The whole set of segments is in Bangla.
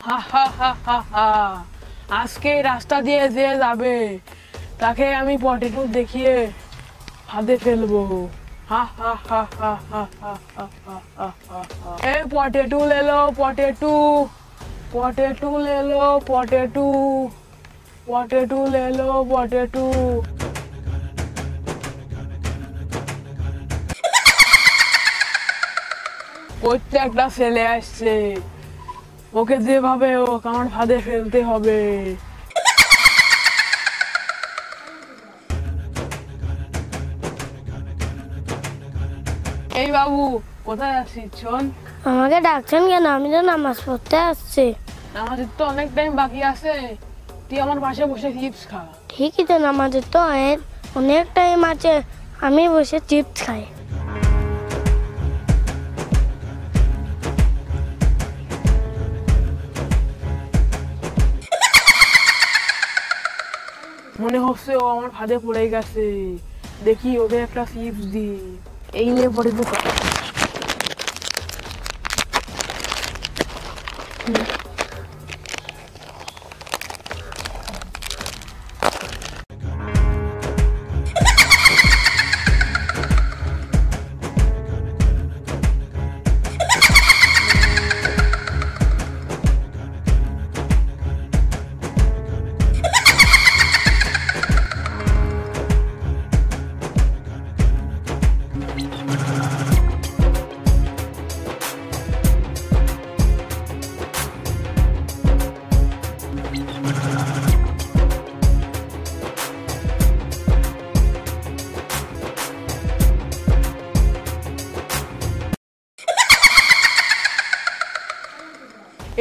হা হা হা হা হা। আজকে রাস্তা দিয়ে যে যাবে তাকে আমি পটেটো দেখিয়ে ফাঁদে ফেলবো। হা হা হা হা হা হা হা হা হা হা। এ পটেটো ले लो পটেটো, পটেটো ले लो পটেটো, পটেটো ले लो পটেটো। প্রত্যেকটা ছেলে আসছে, ওকে যেভাবে হোক আমার ফাঁদে ফেলতে হবে। এই বাবু, কোথায় আসছিস শোন? আমাকে ডাকছেন কেন? আমি তো নামাজ পড়তে আসছি। নামাজের তো অনেক টাইম বাকি আছে, তুই আমার পাশে বসে চিপস খা। ঠিকই তো, নামাজের তো অনেক টাইম আছে, আমি বসে চিপস খাই। মনে হচ্ছে ও আমার ফাঁদে পড়ে গেছে, দেখি ওকে একটা চিপস দি। এই নিয়ে পড়ে তো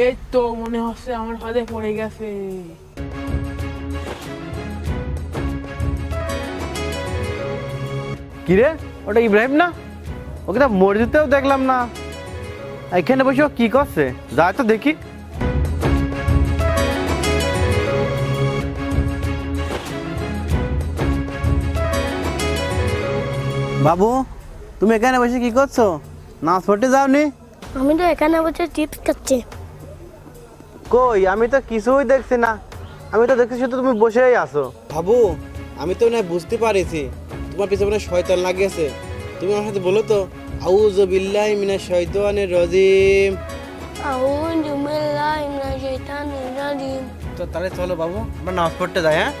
এই তো মনে হচ্ছে আমার ফাঁদে পড়ে গেছে। কিরে, ওটা ইব্রাহিম না? ওকে তো মসজিদেও দেখলাম না, এখানে বসে ও কি করছে? যাই তো দেখি। বাবু, তুমি এখানে বসে কি করছো? নামাজ পড়তে যাওনি? আমি তো এখানে বসে চিপস খাচ্ছি। কই, আমি তো কিছুই দেখছি না। আমি তো দেখছি শুধু তুমি বসেই আছো। বাবু, আমি তো না বুঝতে পারিছি তোমার পিছনে শয়তান লাগিয়েছে। তুমি আমার সাথে বলো তো, আউযু বিল্লাহি মিনাশ শাইতানির রাজিম। আউযু বিল্লাহি মিনাশ শাইতানির রাজিম। তো তাহলে চলো বাবু, আমরা নামাজ পড়তে যাই। হ্যাঁ।